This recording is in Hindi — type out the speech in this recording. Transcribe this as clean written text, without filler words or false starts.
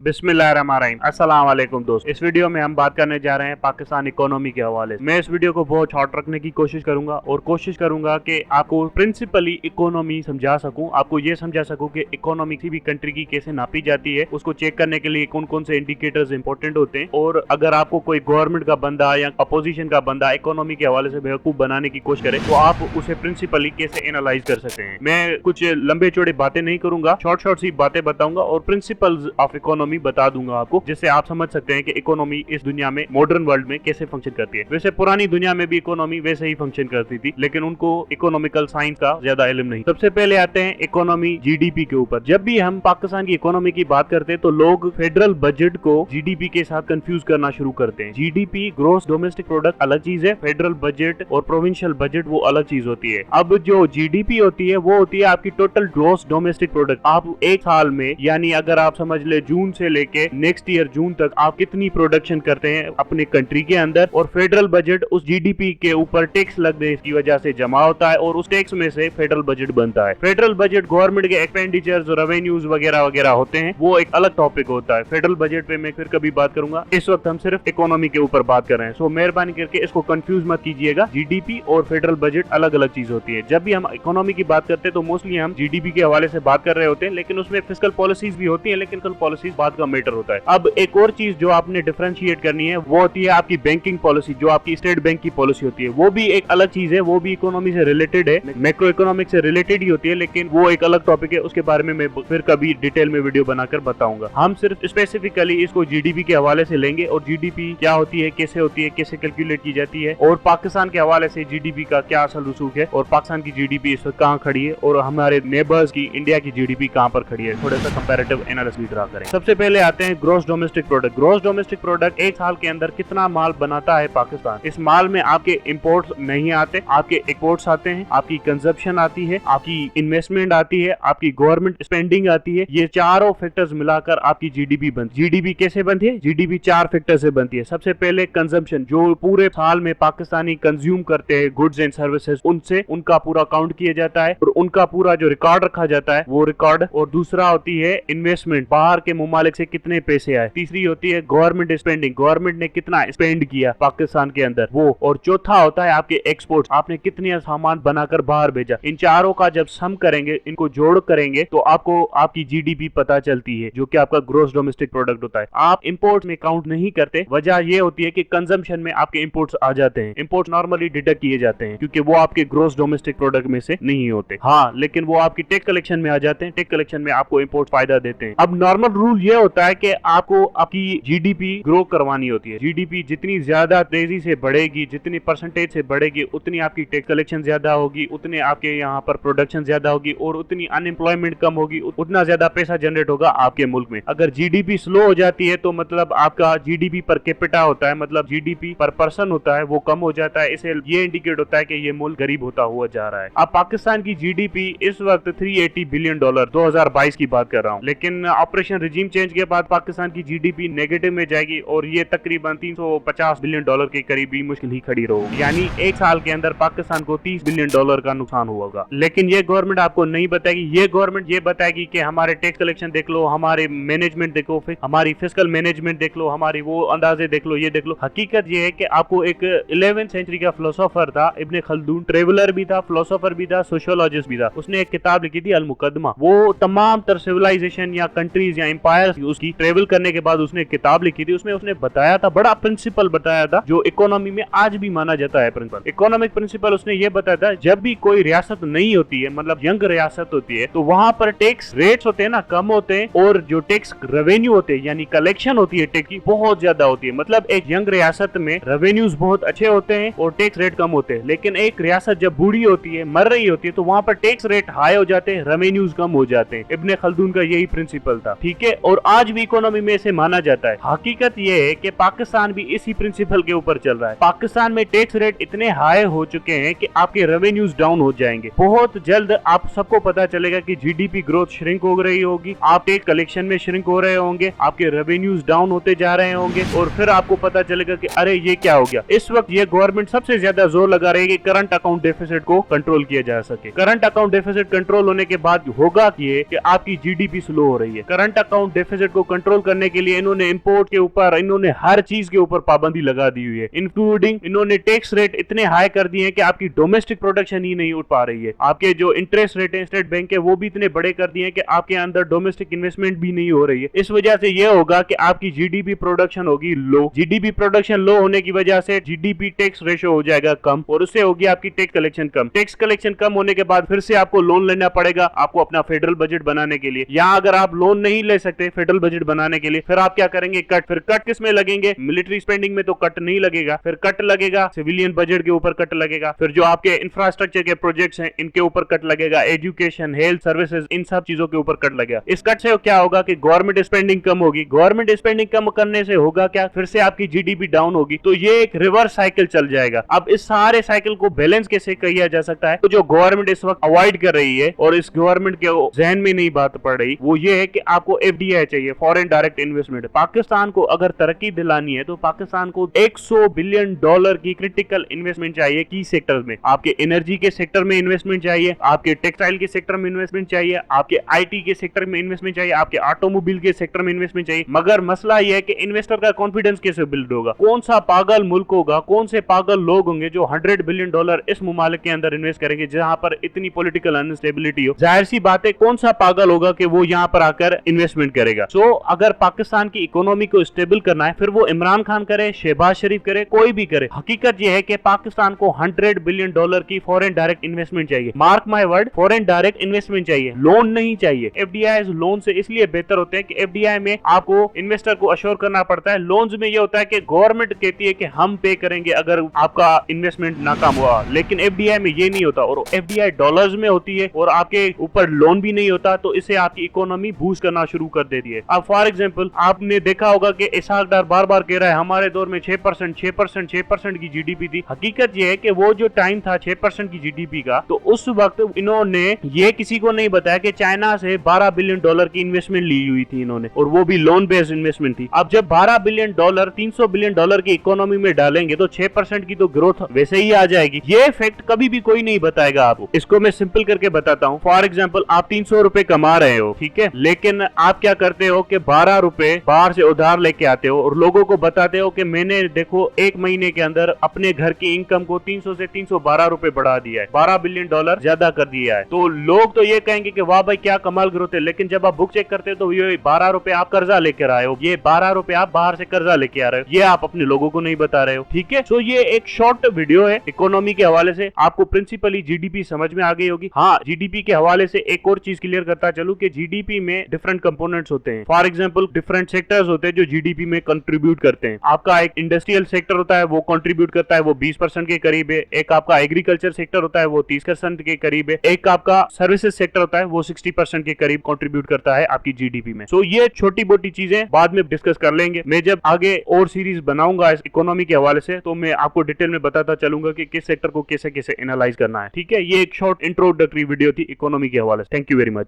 बिस्मिल्लाहिर्रहमानिर्रहीम। अस्सलाम वालेकुम दोस्त। इस वीडियो में हम बात करने जा रहे हैं पाकिस्तान इकोनॉमी के हवाले से। मैं इस वीडियो को बहुत शॉर्ट रखने की कोशिश करूंगा और कोशिश करूंगा कि आपको प्रिंसिपली इकोनॉमी समझा सकूं, आपको ये समझा सकूं कि इकोनॉमी किसी भी कंट्री की कैसे नापी जाती है, उसको चेक करने के लिए कौन कौन से इंडिकेटर्स इंपॉर्टेंट होते हैं, और अगर आपको कोई गवर्नमेंट का बंदा या अपोजिशन का बंदा इकोनॉमी के हवाले से बेवकूफ बनाने की कोशिश करे तो आप उसे प्रिंसिपली कैसे एनालाइज कर सकते हैं। मैं कुछ लंबे चौड़े बातें नहीं करूंगा, शॉर्ट शॉर्ट सी बातें बताऊंगा और प्रिंसिपल्स ऑफ इकोनॉमी बता दूंगा आपको, जिससे आप समझ सकते हैं कि इकोनॉमी इस दुनिया में मॉडर्न वर्ल्ड में कैसे फंक्शन करती है। वैसे पुरानी दुनिया में भी इकोनॉमी वैसे ही फंक्शन करती थी, लेकिन उनको इकोनॉमिकल साइंस का ज्यादा इल्म नहीं। सबसे पहले आते हैं इकोनॉमी जीडीपी के ऊपर। जब भी हम पाकिस्तान की इकोनॉमी की बात करते हैं तो लोग फेडरल बजट को जीडीपी के साथ कंफ्यूज करना शुरू करते हैं। जीडीपी ग्रोस डोमेस्टिक प्रोडक्ट अलग चीज है, फेडरल बजट और प्रोविंशियल बजट वो अलग चीज होती है। अब जो जीडीपी होती है वो होती है आपकी टोटल ग्रोस डोमेस्टिक प्रोडक्ट। आप एक साल में, यानी अगर आप समझ ले जून से लेके नेक्स्ट ईयर जून तक आप कितनी प्रोडक्शन करते हैं अपने कंट्री के अंदर, और फेडरल बजट उस जीडीपी के ऊपर टैक्स लगने की वजह से जमा होता है और उस टैक्स में से फेडरल बजट बनता है। फेडरल बजट गवर्नमेंट के एक्सपेंडिचर्स, रेवेन्यूज वगैरह वगैरह होते हैं, वो एक अलग टॉपिक होता है। फेडरल बजट पे मैं फिर कभी बात करूंगा, इस वक्त हम सिर्फ इकोनॉमी के ऊपर बात कर रहे हैं। सो मेहरबानी करके इसको कंफ्यूज मत कीजिएगा, जीडीपी और फेडरल बजट अलग अलग चीज होती है। जब भी हम इकोनॉमी की बात करते हैं तो मोस्टली हम जीडीपी के हवाले से बात कर रहे होते हैं, लेकिन उसमें फिस्कल पॉलिसीज भी होती है, लेकिन फिस्कल पॉलिसीज बाद का मैटर होता है। अब एक और चीज जो आपने डिफरेंशिएट करनी है वो होती है आपकी बैंकिंग पॉलिसी, जो आपकी स्टेट बैंक की पॉलिसी होती है। वो भी एक अलग चीज है, वो भी इकोनॉमी से रिलेटेड है, मैक्रो इकोनॉमिक से रिलेटेड ही होती है, लेकिन वो एक अलग टॉपिक है, उसके बारे में मैं फिर कभी डिटेल में वीडियो बनाकर बताऊंगा। हम सिर्फ स्पेसिफिकली इसको जीडीपी के हवाले से लेंगे और जीडीपी क्या होती है, कैसे कैलकुलेट की जाती है, और पाकिस्तान के हवाले से जीडीपी का क्या असल रसूख है, और पाकिस्तान की जीडीपी इस वक्त कहाँ खड़ी है, और हमारे नेबर्स की इंडिया की जीडीपी कहाँ पर खड़ी है। थोड़ा सा कंपैरेटिव एनालिसिस ड्रा करें। सबसे पहले आते हैं gross domestic product. Gross domestic product एक साल के अंदर कितना माल बनाता है पाकिस्तान। इस माल में आपके इंपोर्ट्स नहीं आते, आपके एक्सपोर्ट्स आते हैं, आपकी कंजप्शन आती है, आपकी इन्वेस्टमेंट आती है, आपकी गवर्नमेंट स्पेंडिंग आती है। ये चारों फैक्टर्स मिलाकर आपकी जीडीपी बनती है। जीडीपी कैसे बनती है? जीडीपी चार फैक्टर से बनती है। सबसे पहले कंजम्पशन, जो पूरे साल में पाकिस्तानी कंज्यूम करते हैं गुड्स एंड सर्विसेज, उनसे उनका पूरा काउंट किया जाता है और उनका पूरा जो रिकॉर्ड रखा जाता है वो रिकॉर्ड। और दूसरा होती है इन्वेस्टमेंट, बाहर के मुमालिक से कितने पैसे आए। तीसरी होती है गवर्नमेंट स्पेंडिंग, गवर्नमेंट ने कितना स्पेंड किया पाकिस्तान के अंदर वो। और चौथा होता है आपके एक्सपोर्ट, आपने कितने सामान बनाकर बाहर भेजा। इन चारों का जब सम करेंगे, इनको जोड़ करेंगे, तो आपको आपकी जीडीपी पता चलती है, जो कि आपका ग्रोस डोमेस्टिक प्रोडक्ट होता है। आप इंपोर्ट में काउंट नहीं करते, वजह ये होती है कि कंजम्पशन में आपके इंपोर्ट्स आ जाते हैं। इंपोर्ट नॉर्मली डिडक्ट किए जाते हैं क्योंकि वो आपके ग्रोस डोमेस्टिक प्रोडक्ट में से नहीं होते। हाँ, लेकिन वो आपकी टैक्स कलेक्शन में आ जाते हैं। टैक्स कलेक्शन में आपको इंपोर्ट फायदा देते हैं। अब नॉर्मल रूल ये होता है कि आपको आपकी जीडीपी ग्रो करवानी होती है। जीडीपी जितनी ज्यादा तेजी से बढ़ेगी, जितनी परसेंटेज से बढ़ेगी, उतनी आपकी टैक्स कलेक्शन ज्यादा होगी, उतने आपके यहाँ पर प्रोडक्शन ज्यादा होगी, और उतनी अनएम्प्लॉयमेंट कम होगी, उतना ज्यादा पैसा जनरेट होगा आपके मुल्क में। अगर जीडीपी स्लो हो जाती है तो मतलब आपका जीडीपी पर कैपिटा होता है, मतलब जीडीपी पर पर्सन होता है, वो कम हो जाता है। इसे ये इंडिकेट होता है कि ये मुल्क गरीब होता हुआ जा रहा है। अब पाकिस्तान की जीडीपी इस वक्त $380 बिलियन 2022 की बात कर रहा हूँ, लेकिन ऑपरेशन रिजीम चेंज के बाद पाकिस्तान की जीडीपी नेगेटिव में जाएगी और ये तकरीबन $350 बिलियन के करीब भी मुश्किल ही खड़ी रहेगी। यानी एक साल के अंदर पाकिस्तान को $30 बिलियन का नुकसान होगा। लेकिन ये गवर्नमेंट आपको नहीं बताएगी। ये गवर्नमेंट ये बताएगी कि हमारे टैक्स कलेक्शन देख लो, हमारे मैनेजमेंट देखो, हमारी फिस्कल मैनेजमेंट देख लो, हमारी वो अंदाजे देख लो, ये देख लो। हकीकत ये है कि आपको एक 11वीं सेंचुरी का फिलोसोफर था इब्ने खल्दून, ट्रेवलर भी था, फिलोसोफर भी था, सोशियोलॉजिस्ट भी था। उसने एक किताब लिखी थी अल मुकदमा। वो तमाम तर सिविलाइजेशन या कंट्रीज या एम्पायर उसकी ट्रेवल करने के बाद उसने एक किताब लिखी थी। उसमें उसने बताया था, बड़ा प्रिंसिपल बताया था जो इकोनॉमी में आज भी माना जाता है प्रिंसिपल, इकोनॉमिक प्रिंसिपल। उसने ये बताया था जब भी कोई रियासत नहीं होती है, मतलब यंग रियासत होती है, तो वहां पर टैक्स रेट्स होते हैं ना कम होते हैं, और जो टैक्स रेवेन्यू होते हैं यानी कलेक्शन होती है टैक्स की बहुत ज्यादा होती है। मतलब एक यंग रियासत में रेवेन्यूज बहुत अच्छे होते हैं और टैक्स रेट कम होते हैं। लेकिन एक रियासत जब बूढ़ी होती है, मर रही होती है, तो वहां पर टैक्स रेट हाई हो जाते हैं, रेवेन्यूज कम हो जाते हैं। इब्ने खल्दून का यही प्रिंसिपल था, ठीक है, और आज भी इकोनॉमी में इसे माना जाता है। हकीकत ये है कि पाकिस्तान भी इसी प्रिंसिपल के ऊपर चल रहा है। पाकिस्तान में टैक्स रेट इतने हाई हो चुके हैं कि आपके रेवेन्यूज डाउन हो जाएंगे। बहुत जल्द आप सबको पता चलेगा कि जीडीपी ग्रोथ श्रिंक हो रही होगी, आप टैक्स कलेक्शन में श्रिंक हो रहे होंगे, आपके रेवेन्यूज डाउन होते जा रहे होंगे, और फिर आपको पता चलेगा कि अरे ये क्या हो गया। इस वक्त ये गवर्नमेंट सबसे ज्यादा जोर लगा रही है कि करंट अकाउंट डेफिसिट को कंट्रोल किया जा सके। करंट अकाउंट डेफिसिट कंट्रोल होने के बाद होगा कि आपकी जीडीपी स्लो हो रही है। करंट अकाउंट डेफिसिट डेफिसिट को कंट्रोल करने के लिए इन्होंने इंपोर्ट के ऊपर, इन्होंने हर चीज के ऊपर पाबंदी लगा दी हुई है, इंक्लूडिंग इन्होंने टैक्स रेट इतने हाई कर दिए हैं कि आपकी डोमेस्टिक प्रोडक्शन ही नहीं उठ पा रही है। आपके जो इंटरेस्ट रेट है स्टेट बैंक के वो भी इतने बड़े कर दिए हैं कि आपके अंदर डोमेस्टिक इन्वेस्टमेंट भी नहीं हो रही है। इस वजह से यह होगा कि आपकी जीडीपी प्रोडक्शन होगी लो। जीडीपी प्रोडक्शन लो होने की वजह से जीडीपी टैक्स रेशो हो जाएगा कम और उससे होगी आपकी टैक्स कलेक्शन कम। टैक्स कलेक्शन कम होने के बाद फिर से आपको लोन लेना पड़ेगा आपको अपना फेडरल बजट बनाने के लिए। यहाँ अगर आप लोन नहीं ले सकते फेडरल बजट बनाने के लिए, फिर आप क्या करेंगे? कट। फिर कट किस में लगेंगे? मिलिट्री स्पेंडिंग में तो कट नहीं लगेगा, फिर कट लगेगा सिविलियन बजट के ऊपर कट लगेगा, फिर जो आपके इंफ्रास्ट्रक्चर के प्रोजेक्ट्स हैं इनके ऊपर कट लगेगा, एजुकेशन, हेल्थ सर्विसेज, इन सब चीजों के ऊपर कट लगेगा। इस कट से क्या होगा कि गवर्नमेंट स्पेंडिंग कम होगी। गवर्नमेंट स्पेंडिंग कम करने से होगा क्या? फिर से आपकी जीडीपी डाउन होगी। तो ये एक रिवर्स साइकिल चल जाएगा। अब इस सारे साइकिल को बैलेंस कैसे किया जा सकता है? तो जो गवर्नमेंट इस वक्त अवॉइड कर रही है और इस गवर्नमेंट के जहन में नहीं बात पड़ रही, वो ये है कि आपको एफडीआई चाहिए, फॉरेन डायरेक्ट इन्वेस्टमेंट। पाकिस्तान को अगर तरक्की दिलानी है तो पाकिस्तान को $100 बिलियन की क्रिटिकल इन्वेस्टमेंट चाहिए। की सेक्टर में आपके एनर्जी के सेक्टर में इन्वेस्टमेंट चाहिए, आपके टेक्सटाइल के सेक्टर में इन्वेस्टमेंट चाहिए, आपके आईटी के सेक्टर में इन्वेस्टमेंट चाहिए, आपके ऑटोमोबाइल के सेक्टर में इन्वेस्टमेंट चाहिए। मगर मसला यह है कि इन्वेस्टर का कॉन्फिडेंस कैसे बिल्ड होगा? कौन सा पागल मुल्क होगा, कौन से पागल लोग होंगे जो $100 बिलियन इस मुमालिक के अंदर इन्वेस्ट करेंगे जहां पर इतनी पॉलिटिकल अनस्टेबिलिटी हो? जाहिर सी बात है कौन सा पागल होगा कि वो यहाँ पर आकर इन्वेस्टमेंट करेगा। सो अगर पाकिस्तान की इकोनॉमी को स्टेबल करना है फिर वो इमरान खान करे, शहबाज शरीफ करे, कोई भी करे, हकीकत यह है कि पाकिस्तान को $100 बिलियन की फॉरेन डायरेक्ट इन्वेस्टमेंट चाहिए। Mark my word, foreign direct investment चाहिए, लोन नहीं चाहिए। एफडीआई लोन से इसलिए बेहतर होते हैं कि एफडीआई में आपको इन्वेस्टर को अश्योर करना पड़ता है। लोन्स में यह होता है कि गवर्नमेंट कहती है कि हम पे करेंगे अगर आपका इन्वेस्टमेंट नाकाम हुआ, लेकिन एफडीआई में ये नहीं होता और एफडीआई डॉलर्स में होती है और आपके ऊपर लोन भी नहीं होता, तो इससे आपकी इकोनॉमी बूस्ट करना शुरू कर देती है। अब फॉर एग्जांपल आपने देखा होगा कि इसहाक डार बार बार कह रहा है हमारे दौर में 6% की जीडीपी थी। हकीकत यह है कि वो जो टाइम था 6% की जीडीपी का, तो उस वक्त इन्होंने ये किसी को नहीं बताया कि चाइना से $12 बिलियन की इन्वेस्टमेंट ली हुई थी इन्होंने, और वो भी लोन बेस्ड इन्वेस्टमेंट थी। अब जब $12 बिलियन $300 बिलियन की इकोनॉमी में डालेंगे तो 6% की तो ग्रोथ वैसे ही आ जाएगी। ये फैक्ट कभी भी कोई नहीं बताएगा आपको। इसको मैं सिंपल करके बताता हूँ। फॉर एग्जाम्पल आप 300 रुपए कमा रहे हो, ठीक है, लेकिन आप क्या करते हो कि 12 रुपए बाहर से उधार लेके आते हो और लोगों को बताते हो कि मैंने देखो एक महीने के अंदर अपने घर की इनकम को 300 से 312 रुपए बढ़ा दिया है, $12 बिलियन ज्यादा कर दिया है। तो लोग तो ये कहेंगे कि वाह भाई क्या कमाल ग्रोथ है, लेकिन जब आप बुक चेक करते हो तो ये 12 रुपए आप कर्जा लेकर आए हो, ये 12 रुपए आप बाहर से कर्जा लेके आ रहे हो, ये आप अपने लोगों को नहीं बता रहे हो। ठीक है, तो ये एक शॉर्ट वीडियो है इकोनॉमी के हवाले से। आपको प्रिंसिपली जीडीपी समझ में आ गई होगी। हाँ, जीडीपी के हवाले से एक और चीज क्लियर करता चलूं कि जीडीपी में डिफरेंट कंपोनेंट्स होते हैं। फॉर एग्जांपल डिफरेंट सेक्टर्स होते हैं जो जीडीपी में कंट्रीब्यूट करते हैं। आपका एक इंडस्ट्रियल सेक्टर होता है वो कंट्रीब्यूट करता है, वो 20% के करीब है। एक आपका एग्रीकल्चर सेक्टर होता है वो 30% के करीब है। एक आपका सर्विसेज सेक्टर होता है वो 60% के करीब कंट्रीब्यूट करता है आपकी जीडीपी में। सो ये छोटी मोटी चीजें बाद में डिस्कस कर लेंगे। मैं जब आगे और सीरीज बनाऊंगा इस इकोनॉमी के हवाले से तो मैं आपको डिटेल में बताता चलूंगा कि किस सेक्टर को कैसे कैसे एनालाइज करना है। ठीक है, ये एक शॉर्ट इंट्रोडक्टरी वीडियो थी इकोनॉमी के हवाले से। Thank you very much.